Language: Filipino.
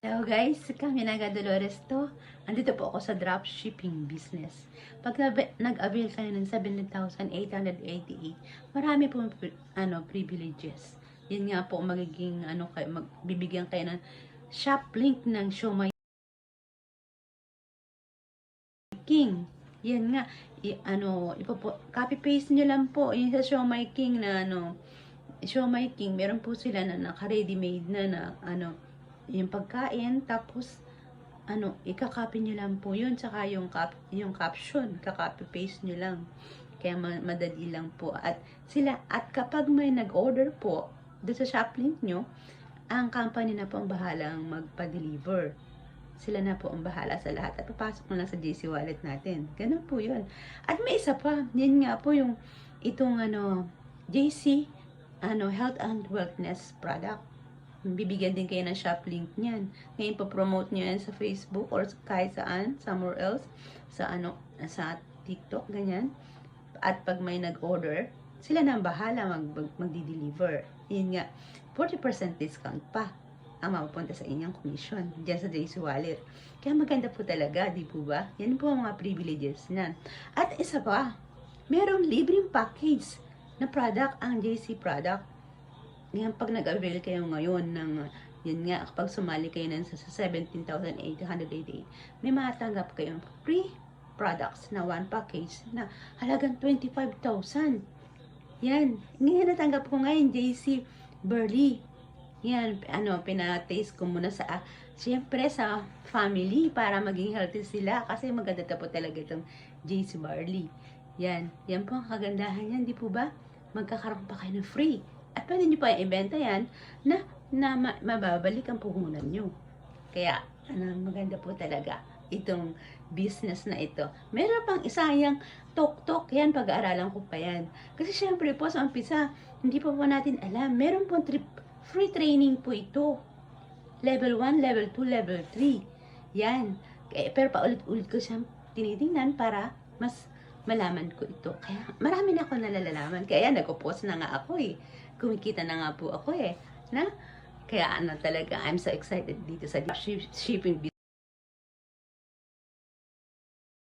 Hello guys, kami Naga Dolores to. Andito po ako sa dropshipping business. Pag nag-avail kayo ng 17,888, marami po privileges. Yun nga po magiging bibigyan kayo ng shop link ng Shomai King. Yan nga, copy paste nyo lang po yung sa Shomai King na Shomai King, meron po sila na naka-ready made na yung pagkain, tapos ika-copy nyo lang po yun, tsaka yung caption, ika-copy paste nyo lang. Kaya madali lang po. At kapag may nag-order po doon sa shop link nyo, ang company na po ang bahalang magpa-deliver. Sila na po ang bahala sa lahat. At papasok mo lang sa JC Wallet natin. Ganun po yun. At may isa pa, yan nga po itong JC Health and Wellness product. Bibigyan din kayo ng shop link niyan. Ngayon pa-promote niyo yan sa Facebook or kahit saan, somewhere else, sa TikTok, ganyan. At pag may nag-order, sila na ang bahala magdi-deliver. Yun nga, 40% discount pa ang mapupunta sa inyong commission diyan sa JC Wallet. Kaya maganda po talaga, di po ba? Yan po ang mga privileges niyan. At isa pa, merong libreng package na product ang JC product. Ngayon, pag nag-avail kayo ngayon ng, yun nga, kapag sumali kayo ng sa 17,888, may matanggap kayong free products na one package na halagang 25,000. Yan. Ngayon, natanggap ko ngayon, JC Burley. Yan, pinataste ko muna siyempre sa family para maging healthy sila kasi maganda po talaga itong JC Barley. Yan po ang kagandahan yan, di po ba? Magkakaroon pa kayo ng free. At pwede nyo pa i-ibenta yan na mababalik ang puhunan nyo. Kaya, maganda po talaga itong business na ito. Meron pang isa yung tok-tok, yan, pag-aaralan ko pa yan. Kasi syempre po sa umpisa, hindi pa po natin alam. Meron po free training po ito. Level 1, level 2, level 3. Yan. Pero paulit-ulit ko siyang tinitingnan para mas malaman ko ito. Kaya marami na ako nalalaman. Kaya nagpo-post na nga ako eh. Kumikita na nga po ako eh. Kaya talaga, I'm so excited dito sa shipping business.